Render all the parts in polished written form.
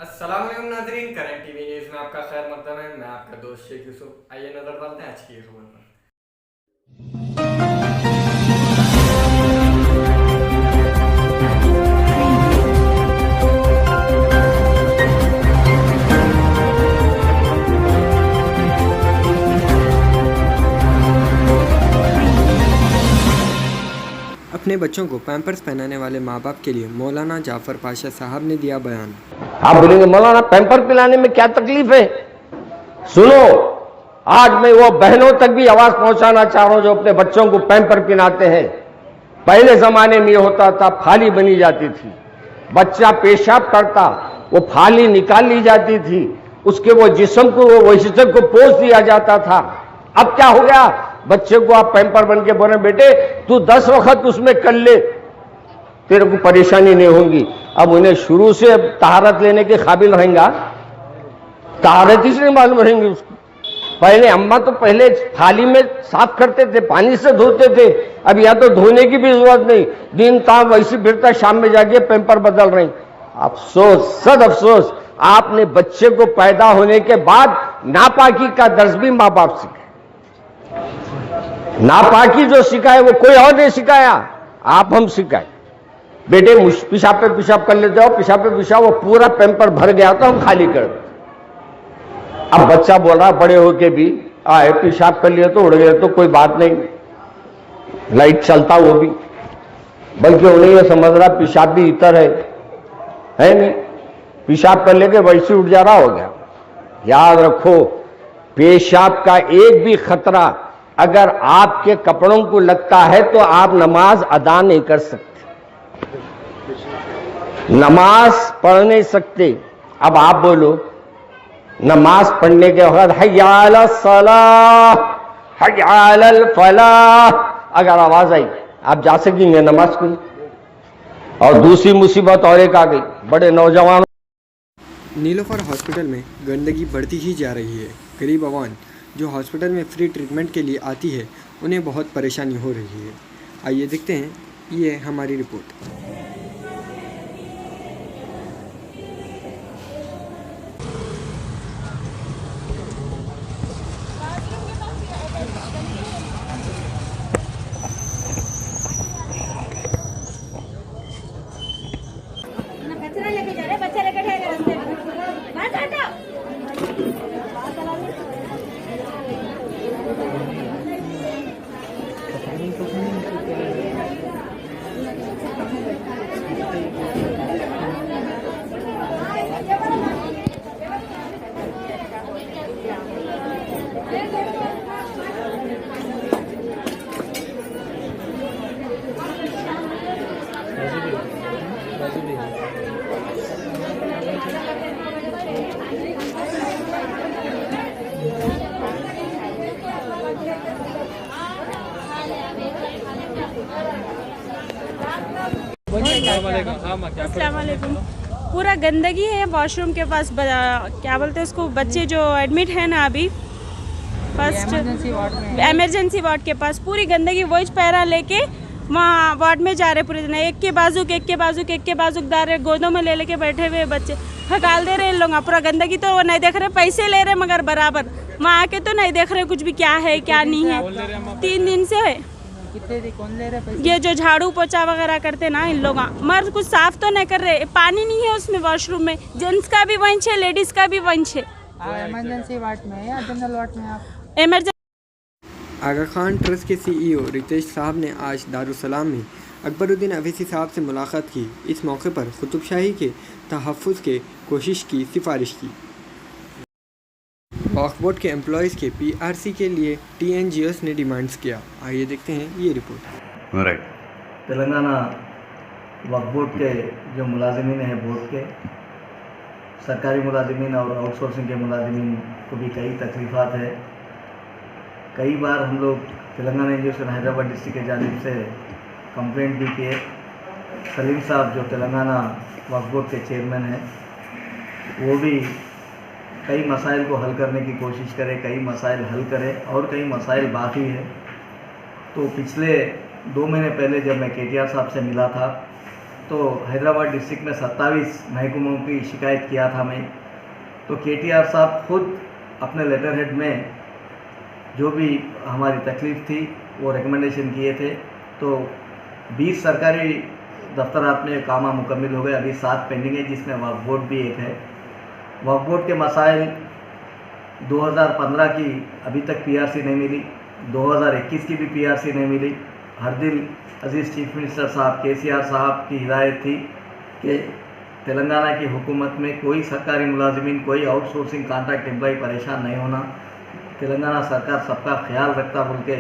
अस्सलाम वालेकुम नाज़रीन, करंट टीवी न्यूज़ में आपका खैर मकदम है। मैं आपका दोस्त शेख यूसुफ। आइए नज़र डालते हैं आज की खबर पर। अपने बच्चों को पैम्पर्स पहनाने वाले माँ बाप के लिए मौलाना जाफर पाशा साहब ने दिया बयान। आप बोलेंगे मौलाना पैम्पर पिलाने में क्या तकलीफ है? सुनो, आज मैं वो बहनों तक भी आवाज पहुंचाना चाह रहा हूं जो अपने बच्चों को पैम्पर पिलाते हैं। पहले जमाने में यह होता था, फाली बनी जाती थी, बच्चा पेशाब करता, वो फाली निकाल ली जाती थी, उसके वो जिस्म को, वो हिस्से को पोंछ दिया जाता था। अब क्या हो गया? बच्चे को आप पैम्पर बन के बोले बेटे तू 10 वक्त उसमें कर ले, तेरे को परेशानी नहीं होगी। अब उन्हें शुरू से तहारत लेने के काबिल रहेगा? तहारत ही से नहीं मालूम रहेंगे उसको। पहले अम्मा तो पहले थाली में साफ करते थे, पानी से धोते थे। अब या तो धोने की भी जरूरत नहीं, दिन ताप वैसे फिरता, शाम में जाके पैम्पर बदल रहे। अफसोस, सद अफसोस, आपने बच्चे को पैदा होने के बाद नापाकी का दर्ज भी माँ बाप सिखाए। नापाकी जो सिखाए वो कोई और नहीं सिखाया, आप हम सिखाए। बेटे पेशाब पे पेशाब कर लेते हो, पेशाब पे पेशाब, वो पूरा पैम्पर भर गया तो हम खाली कर देते। अब बच्चा बोल रहा बड़े होके भी आए पेशाब कर लिया तो उड़ गया तो कोई बात नहीं, लाइट चलता वो भी, बल्कि उन्हें यह समझ रहा पेशाब भी इतर है नहीं, पेशाब कर लेके वैसे उठ जा रहा हो गया। याद रखो, पेशाब का एक भी खतरा अगर आपके कपड़ों को लगता है तो आप नमाज अदा नहीं कर सकते, नमाज पढ़ नहीं सकते। अब आप बोलो नमाज पढ़ने के वक्त हय्या अला सलाह, हय्या अलल फलाह, अगर आवाज आई आप जा सकेंगे नमाज को? और दूसरी मुसीबत और एक आ गई, बड़े नौजवान। नीलोफर हॉस्पिटल में गंदगी बढ़ती ही जा रही है। गरीब आवाम जो हॉस्पिटल में फ्री ट्रीटमेंट के लिए आती है उन्हें बहुत परेशानी हो रही है। आइए देखते हैं, ये हमारी रिपोर्ट। कचरा लेके जा रहे, बच्चा लेके ठहरे रास्ते में, बात हटाओ। अस्सलाम वालेकुम। पूरा गंदगी है वॉशरूम के पास, क्या बोलते हैं उसको, बच्चे जो एडमिट है ना अभी फर्स्ट इमरजेंसी वार्ड के पास, पूरी गंदगी वही पैरा लेके वहाँ वार्ड में जा रहे पूरे दिन। एक के बाजू दार रहे, गोदों में ले लेके बैठे हुए बच्चे, हकाल दे रहे इन लोग। पूरा गंदगी तो वो नहीं देख रहे, पैसे ले रहे मगर बराबर, वहाँ आके तो नहीं देख रहे कुछ भी, क्या है क्या नहीं है। 3 दिन से है कौन ले रहे पैसे? ये जो झाड़ू पोछा वगैरह करते ना इन लोग, मगर कुछ साफ तो नहीं कर रहे। पानी नहीं है उसमें वॉशरूम में, जेंट्स का भी वंश है, लेडीज का भी वंश है। इमरजेंसी वार्ड में या जनरल वार्ड में? आप इमरजेंसी। आगा खान ट्रस्ट के सीईओ रितेश साहब ने आज दारुसलाम में अकबरुद्दीन अवैसी साहब से मुलाकात की। इस मौके पर कुतुब शाही के तहफ़्फ़ुज़ के कोशिश की सिफारिश की। वक्फ बोर्ड के एम्प्लॉयज़ के पीआरसी के लिए टीएनजीओस ने डिमांड्स किया। आइए देखते हैं ये रिपोर्ट। राइट। तेलंगाना वक्फ बोर्ड के जो मुलाजिमीन हैं, बोर्ड के सरकारी मुलाजिमीन और आउटसोर्सिंग के मुलाजिमीन को भी कई तकलीफ़ात है। कई बार हम लोग तेलंगाना एनजीओ हैदराबाद डिस्ट्रिक्ट के जानिब से कंप्लेंट भी किए। सलीम साहब जो तेलंगाना वक्फ बोर्ड के चेयरमैन हैं, वो भी कई मसाइल को हल करने की कोशिश करे, कई मसाइल हल करे और कई मसाइल बाकी है। तो पिछले 2 महीने पहले जब मैं केटीआर साहब से मिला था तो हैदराबाद डिस्ट्रिक्ट में 27 महकमों की शिकायत किया था मैं। तो KTR साहब खुद अपने लेटर हेड में जो भी हमारी तकलीफ़ थी वो रिकमेंडेशन किए थे। तो 20 सरकारी दफ्तरात में काम मुकम्मल हो गए, अभी 7 पेंडिंग है, जिसमें वक्फ बोर्ड भी एक है। वक्फ बोर्ड के मसाइल 2015 की अभी तक PRC नहीं मिली, 2021 की भी PRC नहीं मिली। हर दिन अजीज़ चीफ मिनिस्टर साहब KCR साहब की हिदायत थी कि तेलंगाना की हुकूमत में कोई सरकारी मुलाजिमीन, कोई आउटसोर्सिंग कॉन्ट्रैक्ट एम्प्लॉय परेशान नहीं होना, तेलंगाना सरकार सबका ख्याल रखता बोल के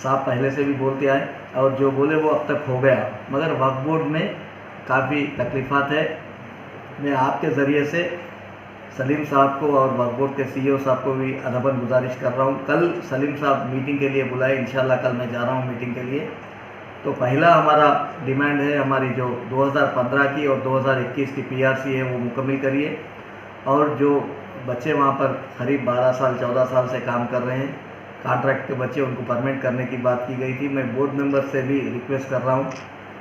साहब पहले से भी बोलते आए और जो बोले वो अब तक हो गया। मगर वक्फ बोर्ड में काफ़ी तकलीफ़ात है। मैं आपके ज़रिए से सलीम साहब को और वक्फ बोर्ड के CEO साहब को भी अदबन गुजारिश कर रहा हूँ। कल सलीम साहब मीटिंग के लिए बुलाए, इंशाल्लाह कल मैं जा रहा हूँ मीटिंग के लिए। तो पहला हमारा डिमांड है, हमारी जो 2015 की और 2021 की PRC है वो मुकम्मल करिए, और जो बच्चे वहाँ पर करीब 12 साल 14 साल से काम कर रहे हैं कॉन्ट्रैक्ट के बच्चे, उनको परमानेंट करने की बात की गई थी। मैं बोर्ड मेंबर से भी रिक्वेस्ट कर रहा हूँ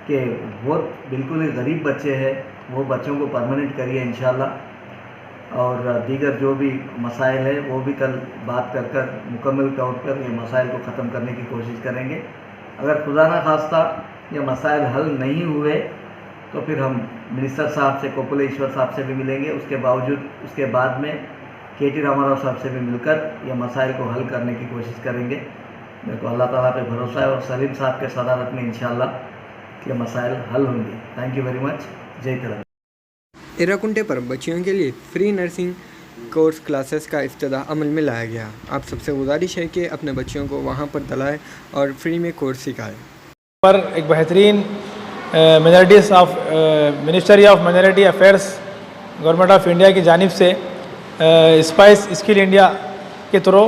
कि बहुत बिल्कुल ही गरीब बच्चे हैं, वो बच्चों को परमानेंट करिए इंशाल्लाह। और दीगर जो भी मसाइल है वो भी कल बात कर मुकम्मल तौर पर ये मसाइल को ख़त्म करने की कोशिश करेंगे। अगर खुदा न खास्ता ये मसाइल हल नहीं हुए तो फिर हम मिनिस्टर साहब से, कोकुलेश्वर साहब से भी मिलेंगे। उसके बाद में KT रामाराव साहब से भी मिलकर ये मसाइल को हल करने की कोशिश करेंगे। मेरे को अल्लाह ताला पे भरोसा है और सलीम साहब के सदारत में इंशाल्लाह ये मसाइल हल होंगे। Thank you very much. जय तेलंगाना। एराकुंटे पर बच्चियों के लिए फ्री नर्सिंग कोर्स क्लासेस का इफ्तिताह अमल में लाया गया। आप सबसे गुजारिश है कि अपने बच्चों को वहां पर दलाएं और फ्री में कोर्स सिखाएं। पर एक बेहतरीन minorities of ministry of minority affairs government of India की जानिब से स्पाइस स्किल इंडिया के थ्रू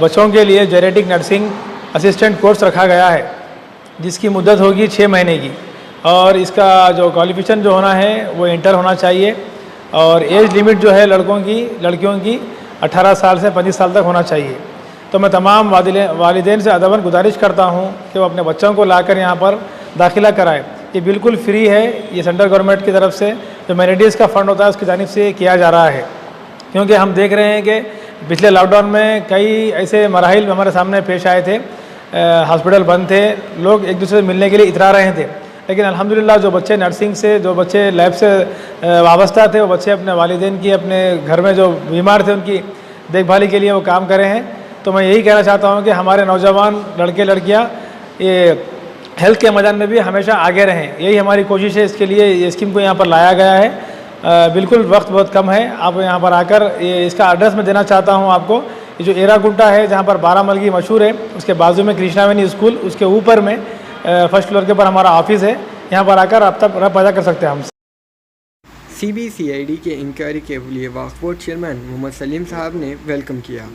बच्चों के लिए जेनेटिक नर्सिंग असिस्टेंट कोर्स रखा गया है, जिसकी मुद्दत होगी 6 महीने की, और इसका जो क्वालिफिकेशन जो होना है वो इंटर होना चाहिए, और एज लिमिट जो है लड़कियों की 18 साल से 25 साल तक होना चाहिए। तो मैं तमाम वालिदैन से अदबन गुजारिश करता हूँ कि वो अपने बच्चों को लाकर यहाँ पर दाखिला कराएं। ये बिल्कुल फ्री है, ये सेंट्रल गवर्नमेंट की तरफ से जो माइनॉरिटीज़ का फ़ंड होता है उसकी जानिब से किया जा रहा है। क्योंकि हम देख रहे हैं कि पिछले लॉकडाउन में कई ऐसे मराहिल हमारे सामने पेश आए थे, हॉस्पिटल बंद थे, लोग एक दूसरे से मिलने के लिए इतरा रहे थे, लेकिन अल्हम्दुलिल्लाह जो बच्चे नर्सिंग से, जो बच्चे लैब से वाबस्ता थे, वो बच्चे अपने वालिदैन की, अपने घर में जो बीमार थे उनकी देखभाली के लिए वो काम करे हैं। तो मैं यही कहना चाहता हूँ कि हमारे नौजवान लड़के लड़कियाँ ये हेल्थ के मैदान में भी हमेशा आगे रहें, यही हमारी कोशिश है। इसके लिए ये स्कीम को यहाँ पर लाया गया है। बिल्कुल वक्त बहुत कम है, आप यहाँ पर आकर ये इसका एड्रेस मैं देना चाहता हूँ आपको। ये जो एराकुंटा है जहाँ पर बारामलगी मशहूर है, उसके बाजू में कृष्णावेनी स्कूल, उसके ऊपर में फर्स्ट फ्लोर के ऊपर हमारा ऑफिस है। यहाँ पर आकर आप तक रब्ता कर सकते हैं हमसे। CBCID के इंक्वायरी के लिए वक्फ बोर्ड चेयरमैन मोहम्मद सलीम साहब ने वेलकम किया।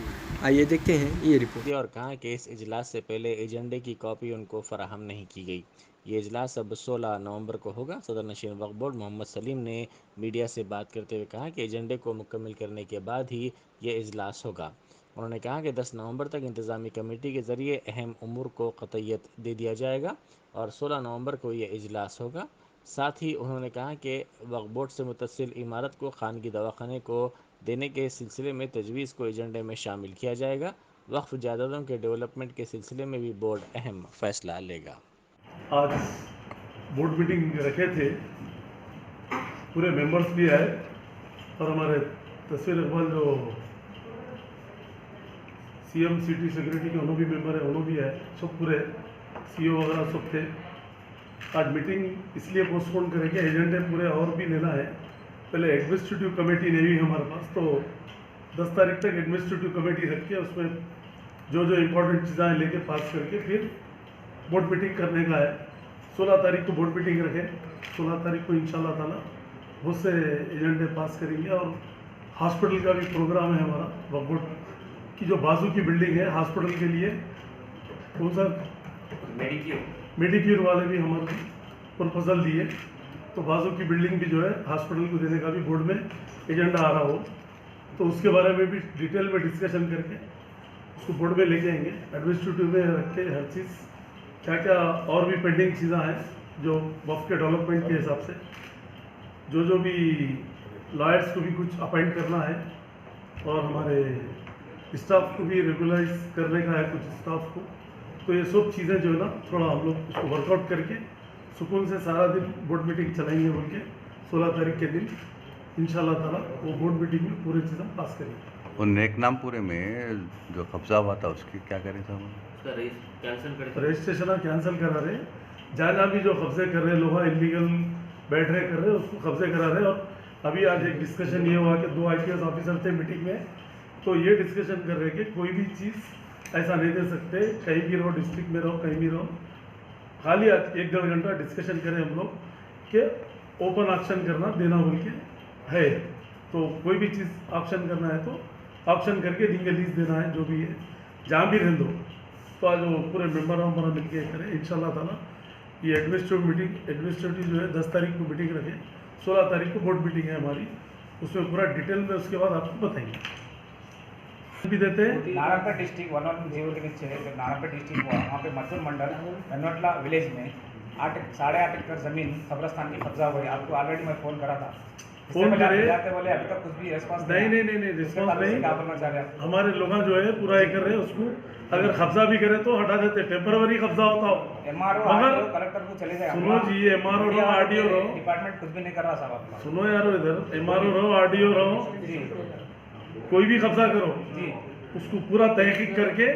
आइए देखते हैं ये रिपोर्ट। और कहा कि इस इजलास से पहले एजेंडे की कॉपी उनको फराहम नहीं की गई। ये इजलास अब 16 नवंबर को होगा। सदर नशीन वक्फ बोर्ड मोहम्मद सलीम ने मीडिया से बात करते हुए कहा कि एजेंडे को मुकम्मल करने के बाद ही ये इजलास होगा। उन्होंने कहा कि 10 नवंबर तक इंतज़ामी कमेटी के ज़रिए अहम उमूर को क़तईयत दे दिया जाएगा और 16 नवंबर को ये इजलास होगा। साथ ही उन्होंने कहा कि वक्फ बोर्ड से मुतसिल इमारत को खानगी दवाखाने को देने के सिलसिले में तजवीज़ को एजेंडे में शामिल किया जाएगा। वक्फ जायदादों के डेवलपमेंट के सिलसिले में भी बोर्ड अहम फैसला लेगा। आज बोर्ड मीटिंग रखे थे, पूरे मेंबर्स भी आए और हमारे तस्वीर अकबाल जो CM सिटी सेक्रेटरी के उन्होंने भी मेंबर है, उन्होंने भी आए, सब पूरे CEO वगैरह सब थे। आज मीटिंग इसलिए पोस्टपोन करेंगे, एजेंडे पूरे और भी लेना है। पहले एडमिनिस्ट्रेटिव कमेटी नहीं हुई हमारे पास, तो 10 तारीख तक एडमिनिस्ट्रेटिव कमेटी रख के उसमें जो जो इम्पोर्टेंट चीज़ें लेके पास करके फिर बोर्ड मीटिंग करने का है। 16 तारीख को बोर्ड मीटिंग रखें, 16 तारीख को इंशाल्लाह ताला बहुत से एजेंडे पास करेंगे। और हॉस्पिटल का भी प्रोग्राम है हमारा। वक्फ बोर्ड की जो बाजू की बिल्डिंग है हॉस्पिटल के लिए, कौन सा मेडिक्योर वाले भी हमारे प्रपोजल दिए, तो बाजू की बिल्डिंग भी जो है हॉस्पिटल को देने का भी बोर्ड में एजेंडा आ रहा हो, तो उसके बारे में भी डिटेल में डिस्कशन करके उसको बोर्ड में लेके आएंगे। एडमिनिस्ट्रेटिव में रख के हर चीज़ क्या क्या और भी पेंडिंग चीज़ें हैं जो वफ के डेवलपमेंट के हिसाब से जो भी लॉयर्स को भी कुछ अपॉइंट करना है और हमारे स्टाफ को भी रेगुलराइज करने का है कुछ स्टाफ को। तो ये सब चीज़ें जो है ना थोड़ा हम लोग उसको वर्कआउट करके सुकून से सारा दिन बोर्ड मीटिंग चलाएंगे बोल के 16 तारीख के दिन इंशाल्लाह ताला वो बोर्ड मीटिंग में पूरी चीज़ें पास करेंगे। और नेकनामपुरे में जो कब्जा हुआ था उसकी क्या करें साहब? रजिस्ट्रेशन कैंसिल करा रहे, जहाँ भी जो कब्जे कर रहे लोग इलीगल बैठ रहे कर रहे उसको कब्जे करा रहे। और अभी आज एक डिस्कशन ये हुआ कि 2 IPS ऑफिसर थे मीटिंग में, तो ये डिस्कशन कर रहे कि कोई भी चीज़ ऐसा नहीं दे सकते, कहीं भी रहो, डिस्ट्रिक्ट में रहो, कहीं भी रहो, खाली 1-1.5 घंटा डिस्कशन करें हम लोग कि ओपन ऑक्शन करना देना बोल के है। तो कोई भी चीज़ ऑक्शन करना है तो ऑक्शन करके लीज देना है, जो भी है जहाँ भी रहने दो। तो आज वो पूरे मेम्बर हमारा मिल के करें इंशाल्लाह ताला। ये एडमिनिस्ट्रेटिव जो है 10 तारीख को मीटिंग रखें, 16 तारीख को बोर्ड मीटिंग है हमारी, उसमें पूरा डिटेल में उसके बाद आपको बताएंगे भी देते हैं। नारायणपेट डिस्ट्रिक्ट 110 के नीचे जब नारायणपेट डिस्ट्रिक्ट हुआ वहाँ पे मजदूर मंडल रनवटला विलेज में 8.5 एकड़ ज़मीन कब्रस्तान की कब्जा हुई। आपको ऑलरेडी मैं फ़ोन करा था, फोन करे जाते बोले अभी तक कुछ भी रिस्पॉन्स नहीं रिस्पॉन्स नहीं। क्या बोलना चाह रहे हैं? हमारे लोग जो है पूरा ये कर रहे हैं, उसको अगर कब्जा भी करे तो हटा देते, टेम्पररी कब्जा होता हो। MRO मगर कलेक्टर को चले जाए। सुनो जी, MRO रहो, RDO रहो, डिपार्टमेंट कुछ भी नहीं कर रहा साहब आपका। सुनो यार, इधर MRO रहो, RDO रहो, कोई भी कब्जा करो उसको पूरा तहकीक करके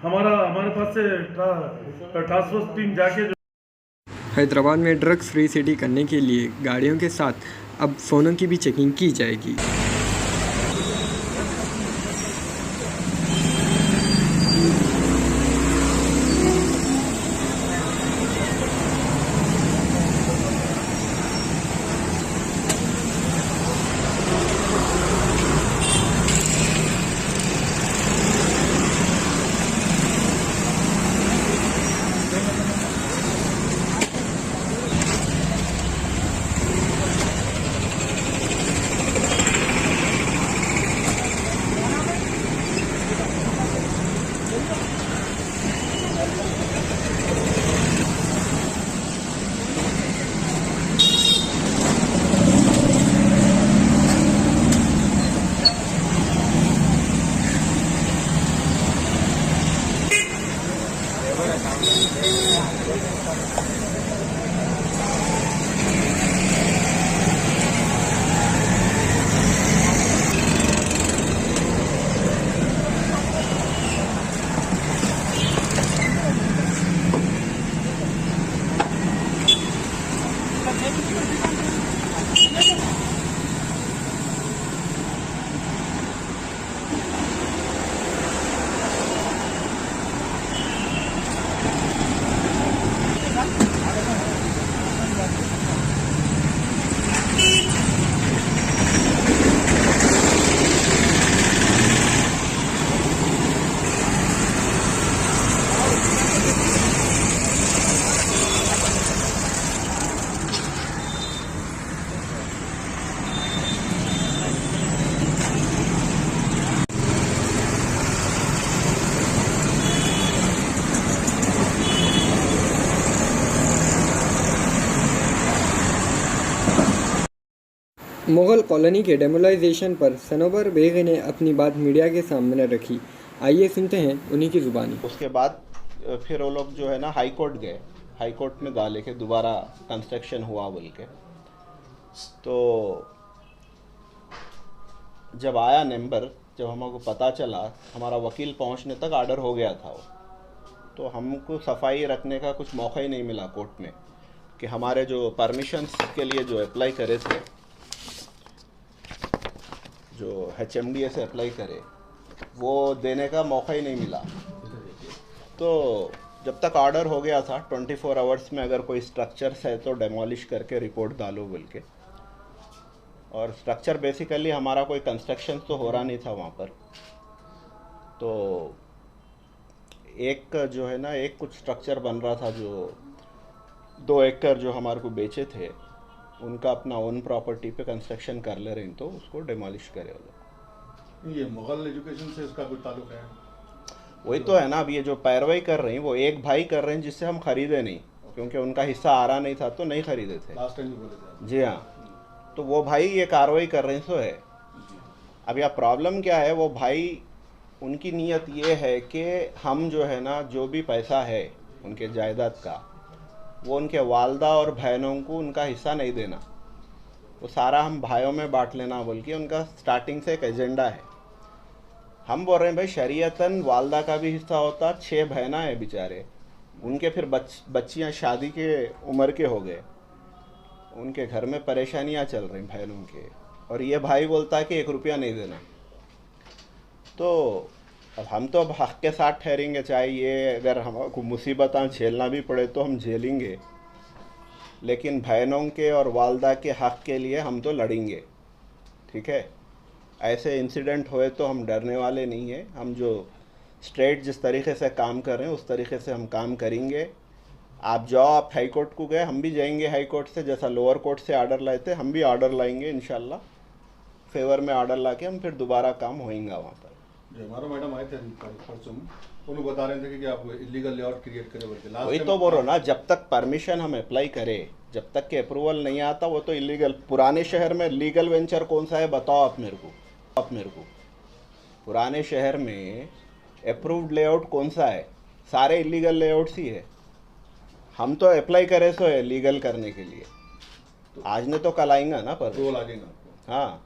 हमारे पास से टास्क फोर्स टीम जाके हैदराबाद में ड्रग्स फ्री सिटी करने के लिए गाड़ियों के साथ अब फ़ोनों की भी चेकिंग की जाएगी। मुग़ल कॉलोनी के डेमोलाइजेशन पर सनोबर बेग ने अपनी बात मीडिया के सामने रखी। आइए सुनते हैं उन्हीं की ज़ुबानी। उसके बाद फिर वो लोग जो है ना हाई कोर्ट गए, हाई कोर्ट में डाले के दोबारा कंस्ट्रक्शन हुआ बोल के। तो जब आया नंबर, जब हमको पता चला, हमारा वकील पहुंचने तक ऑर्डर हो गया था वो, तो हमको सफाई रखने का कुछ मौका ही नहीं मिला कोर्ट में कि हमारे जो परमिशंस के लिए जो अप्लाई करे थे, जो HMDA से अप्लाई करे, वो देने का मौका ही नहीं मिला। तो जब तक ऑर्डर हो गया था 24 आवर्स में अगर कोई स्ट्रक्चर्स है तो डेमोलिश करके रिपोर्ट डालो बोल के। और स्ट्रक्चर बेसिकली हमारा कोई कंस्ट्रक्शन तो हो रहा नहीं था वहाँ पर। तो एक जो है ना, एक कुछ स्ट्रक्चर बन रहा था जो 2 एकड़ जो हमारे को बेचे थे, उनका अपना ओन प्रॉपर्टी पे कंस्ट्रक्शन कर ले रहे हैं, तो उसको डिमोलिश करे वो लोग। ये मुगल एजुकेशन से इसका कोई ताल्लुक है? वही तो है ना, अब ये जो पैरवाई कर रहे हैं वो एक भाई कर रहे हैं जिससे हम खरीदे नहीं। क्योंकि उनका हिस्सा आ रहा नहीं था तो नहीं खरीदे थे। लास्ट टाइम भी बोले थे आप। जी हाँ, तो वो भाई ये कार्रवाई कर रहे सो है। अब यह प्रॉब्लम क्या है, वो भाई उनकी नीयत ये है कि हम जो है ना, जो भी पैसा है उनके जायदाद का, वो उनके वालदा और बहनों को उनका हिस्सा नहीं देना, वो सारा हम भाइयों में बांट लेना बोल के उनका स्टार्टिंग से एक एजेंडा है। हम बोल रहे हैं भाई शरीयतन वालदा का भी हिस्सा होता, 6 बहना है बेचारे, उनके फिर बच्चियां शादी के उम्र के हो गए, उनके घर में परेशानियां चल रही बहनों के, और ये भाई बोलता है कि 1 रुपया नहीं देना। तो अब हम तो अब हक़ के साथ ठहरेंगे, चाहे ये अगर हमको मुसीबतें झेलना भी पड़े तो हम झेलेंगे, लेकिन बहनों के और वालदा के हक़ के लिए हम तो लड़ेंगे। ठीक है, ऐसे इंसिडेंट हुए तो हम डरने वाले नहीं हैं। हम जो स्ट्रेट जिस तरीके से काम कर रहे हैं उस तरीके से हम काम करेंगे। आप जाओ, आप हाई कोर्ट को गए, हम भी जाएंगे हाई कोर्ट से, जैसा लोअर कोर्ट से आर्डर लाए थे हम भी आर्डर लाएंगे इंशाल्लाह, फेवर में आर्डर ला के हम फिर दोबारा काम होएगा वहाँ पर। जो हमारा मैडम आए थे परसों, वो लोग बता रहे थे कि आप इलीगल लेआउट क्रिएट करें बोल के। वही तो बोल रहा ना, जब तक परमिशन हम अप्लाई करें, जब तक के अप्रूवल नहीं आता वो तो इलीगल। पुराने शहर में लीगल वेंचर कौन सा है बताओ आप मेरे को, पुराने शहर में अप्रूव्ड लेआउट कौन सा है? सारे इलीगल लेआउट्स ही है। हम तो अप्लाई करे सो है लीगल करने के लिए, तो आज ने तो कल आएगा ना पर रोल लगेगा आपको। हाँ,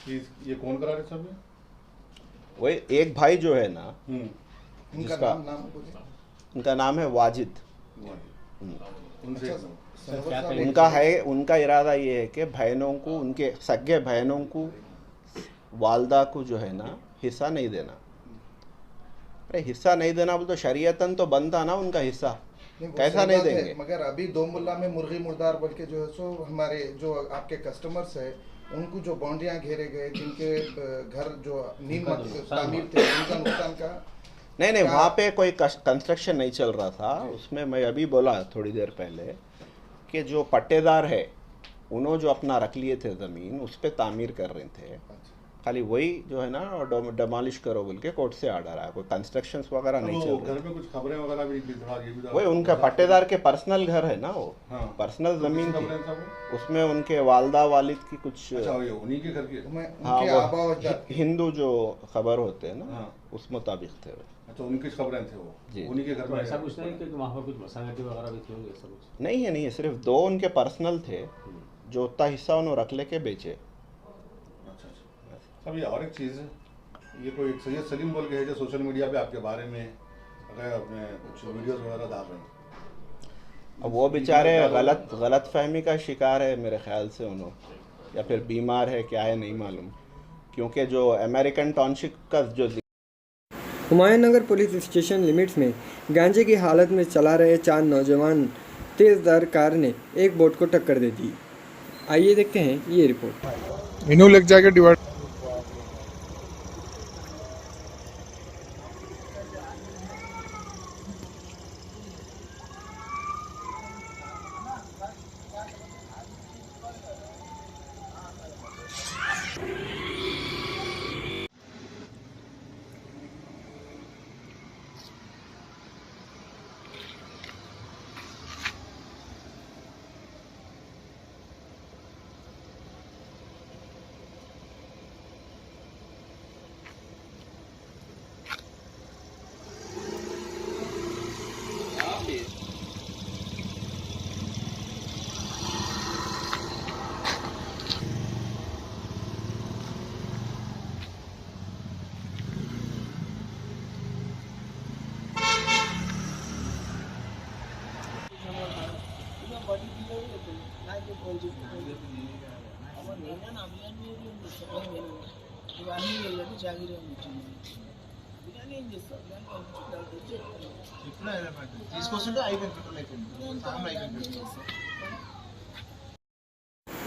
ये कौन करा रहे सब? वही एक भाई जो है ना, जिसका उनका नाम है वाजिद। उनका इरादा ये है कि बहनों को, उनके सगे बहनों को, वालदा को जो है ना हिस्सा नहीं देना। अरे हिस्सा नहीं देना बोल तो शरीयतन तो बनता ना उनका हिस्सा, कैसा नहीं देंगे? मगर अभी दो मुल्ला में मुर्गी मुर्दार बोल के जो है सो हमारे जो आपके कस्टमर्स है उनको जो बाउंड्रियां घेरे गए, जिनके घर जो नींव तामीर थे, उनका नुकसान का नहीं, वहाँ पे कोई कंस्ट्रक्शन नहीं चल रहा था। उसमें मैं अभी बोला थोड़ी देर पहले कि जो पट्टेदार है उन्होंने जो अपना रख लिए थे ज़मीन, उस पर तामीर कर रहे थे, खाली वही जो है ना डमॉलिश करो बोल के कोर्ट से आर्डर आया। कोई कंस्ट्रक्शंस वगैरह नहीं चल रहा। घर में कुछ खबरें वगैरह भी वही उनका पट्टेदार के पर्सनल घर है ना, वो पर्सनल जमीन थी, उसमें उनके वालदा वालिद की कुछ, उन्हीं के घर की, हाँ वो हिंदू जो खबर होते हैं ना उस मुताबिक थे। अच्छा, उनकी खबरें थे वो जी, उन्हीं के घर में। ऐसा कुछ नहीं कि वहाँ पर कुछ मसानती वगैरह भी थी होंगे? ऐसा कुछ नहीं है, सिर्फ 2 उनके पर्सनल थे जो उतना हिस्सा उन्होंने रख लेके बेचे। अब ये और एक चीज़ है, ये कोई सैयद सलीम बोल के है जो सोशल मीडिया पे आपके बारे में अगर अपने कुछ वीडियोस वगैरह डाल रहे हैं, अब वो बेचारे गलत फहमी का शिकार है मेरे ख्याल से उन्होंने, या फिर बीमार है क्या है नहीं मालूम, क्योंकि जो अमेरिकन टाउनशिप का जो हुमायूं नगर पुलिस स्टेशन लिमिट्स में गांजे की हालत में चला रहे 4 नौजवान तेज़धार कार ने एक बोट को टक्कर दे दी। आइए देखते हैं ये रिपोर्ट। इन्हों लग जाएगा डिवाइड।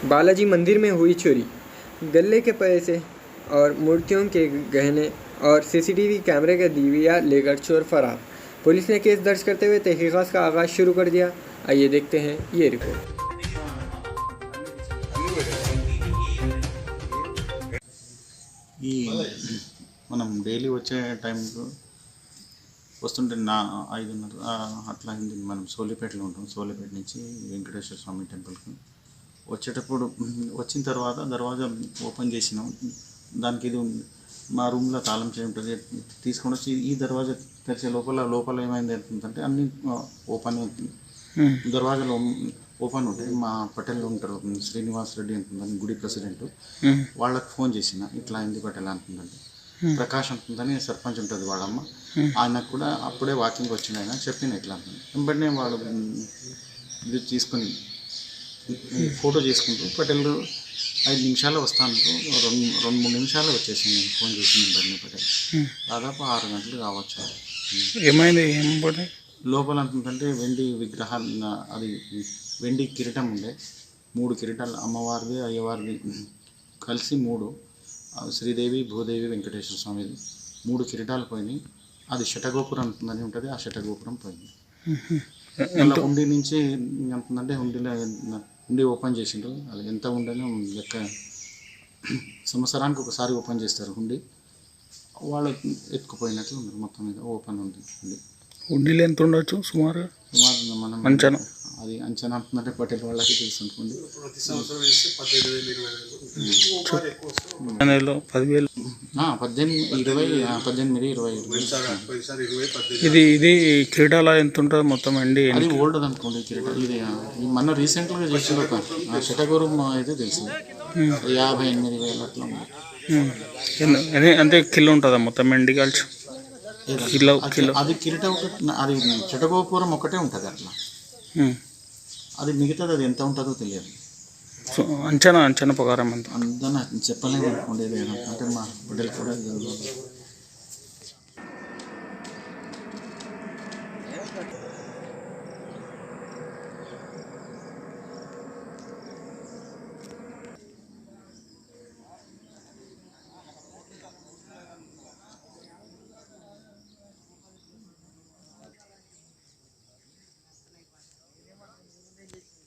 बालाजी मंदिर में हुई चोरी, गले के पैसे और मूर्तियों के गहने और सीसीटीवी कैमरे का डीवीआर लेकर चोर फरार। पुलिस ने केस दर्ज करते हुए तहकीकात का आगाज़ शुरू कर दिया। आइए देखते हैं ये रिपोर्ट। మనం డైలీ వచ్చే టైంకు వస్తుంటే 5:30 అట్లా అయింది. మనం సోలిపేటలో ఉంటాం. సోలిపేట నుంచి వెంకటేశ్వర స్వామి టెంపుల్కి వచ్చేటప్పుడు వచ్చిన తర్వాత దర్వాజా ఓపెన్ చేసినాం. దానికి ఇది మా రూమ్లో తాళం చేయి ఉంటుంది, తీసుకొని వచ్చి ఈ దర్వాజా తెరిచే లోపల ఏమైంది అంటే అన్నీ ఓపెన్ అవుతుంది. దర్వాజాలో ఓపెన్ ఉంటాయి. మా పటేల్ ఉంటారు, శ్రీనివాస్ రెడ్డి అంటుందని గుడి ప్రెసిడెంట్, వాళ్ళకి ఫోన్ చేసిన ఇట్లా అయింది పటేల్ అంటుందండి. ప్రకాష్ అంటుందని సర్పంచ్ ఉంటుంది వాళ్ళమ్మ, ఆయనకు కూడా అప్పుడే వాకింగ్ వచ్చింది. ఆయన చెప్పిన ఇట్లా అంటుంది. వెంబడినే వాళ్ళు ఇది తీసుకుని ఫోటో చేసుకుంటూ పటేల్ 5 నిమిషాలు వస్తాను, 2-3 నిమిషాలు వచ్చేసి నేను ఫోన్ చేసి వెంబడినే పటేల్ దాదాపు 6 గంటలు కావచ్చు. ఏమైంది లోపల అంటుందంటే వెండి విగ్రహాలు, అది వెండి కిరీటం ఉండే 3 కిరీటాలు, అమ్మవారిది అయ్యవారిది కలిసి 3, శ్రీదేవి భూదేవి వెంకటేశ్వర స్వామిది 3 కిరీటాలు పోయినాయి. అది శటగోపురం అంటుందని ఉంటుంది, ఆ శటగోపురం పోయింది. మళ్ళీ హుండీ నుంచి అంటుందంటే హుండీ ఓపెన్ చేసిండ్రు. అది ఎంత ఉండని లెక్క సంవత్సరానికి ఒకసారి ఓపెన్ చేస్తారు హుండీ. వాళ్ళు ఎత్తుకుపోయినట్లు ఉన్నారు. మొత్తం మీద ఓపెన్ ఉంది హుండీ. హుండీలో ఎంత ఉండొచ్చు సుమారు? మనం అంచనా అది అంచనా అంటుందంటే పటేల్ వాళ్ళకి తెలుసు అనుకోండి. ప్రతి సంవత్సరం వేస్తే 15,000 10,000 ఇది కిరీటాల ఎంత ఉంటుంది మొత్తం అండి? అది ఓల్డ్ అనుకోండి కిరీటాలు. ఇది మన రీసెంట్గా చేసిన ఒక శటగోరం అయితే తెలుసు 58,000 అట్లా ఉంది. అంటే కిలో ఉంటుందా మొత్తం ఎండి కాల్చి? అది కిరీటం అది శటగోపురం ఒకటే ఉంటుంది అట్లా. అది మిగతాది అది ఎంత ఉంటుందో తెలియదు. అంచనా ప్రకారం అంత అంతా చెప్పలేము అనుకోండి. అంటే మా బిడ్డలు కూడా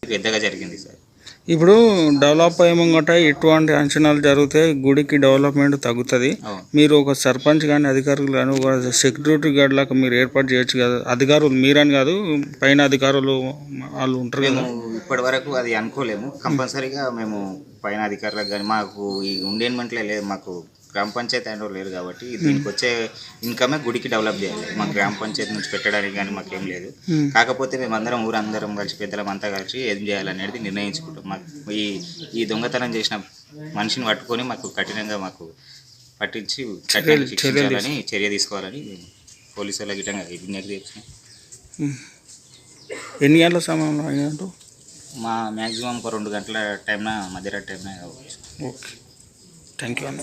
పెద్దగా జరిగింది సార్. ఇప్పుడు డెవలప్ అయ్యేమంగట ఎటువంటి అంచనాలు జరిగితే గుడికి డెవలప్మెంట్ తగ్గుతుంది. మీరు ఒక సర్పంచ్ కానీ అధికారులు కానీ ఒక సెక్యూరిటీ గార్డ్ లాగా మీరు ఏర్పాటు చేయొచ్చు కదా. అధికారులు మీరని కాదు, పైన అధికారులు వాళ్ళు ఉంటారు కదా. ఇప్పటి వరకు అది అనుకోలేము. కంపల్సరీగా మేము పైన అధికారులకు కానీ మాకు ఈ ఉండేన్మెంట్లే లేదు, మాకు గ్రామ పంచాయతీ అంటూ లేరు కాబట్టి దీనికి వచ్చే ఇన్కమే గుడికి డెవలప్ చేయాలి. మా గ్రామ పంచాయతీ నుంచి పెట్టడానికి కానీ మాకేం లేదు. కాకపోతే మేమందరం ఊరందరం కలిసి పెద్దలం అంతా కలిసి ఏం చేయాలనేది నిర్ణయించుకుంటాం. మాకు ఈ దొంగతనం చేసిన మనిషిని పట్టుకొని మాకు కఠినంగా పట్టించి శిక్షించాలని చర్య తీసుకోవాలని పోలీసు వాళ్ళకి గిట్టంగా విజ్ఞప్తి చేస్తున్నాం. ఎన్ని గంటల సమయంలో? మా మ్యాక్సిమం ఒక 2 గంటల టైంన మధ్యరాత్రి టైంన కావచ్చు. ఓకే, థ్యాంక్ యూ అన్న.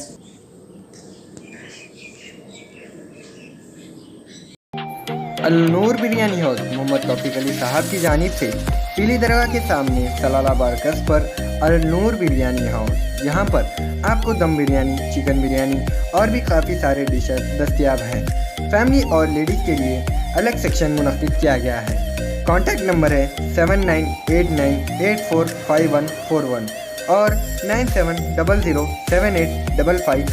अल-नूर बिरयानी हाउस मोहम्मद तौफीक अली साहब की जानिब से पीली दरगाह के सामने सलाला बारकस पर अल-नूर बिरयानी हाउस, यहाँ पर आपको दम बिरयानी, चिकन बिरयानी और भी काफ़ी सारे डिशेस दस्तियाब हैं। फैमिली और लेडीज़ के लिए अलग सेक्शन मुनक्किद किया गया है। कॉन्टैक्ट नंबर है 7989845141 और 97007855।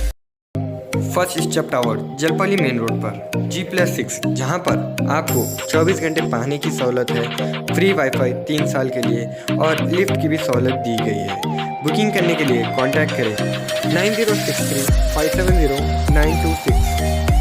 First step tower जलपली main road पर G+6, जहां पर आपको 24 घंटे पानी की सहूलत है, फ्री वाईफाई 3 साल के लिए और लिफ्ट की भी सहूलत दी गई है। बुकिंग करने के लिए कांटेक्ट करें 9063 570 926।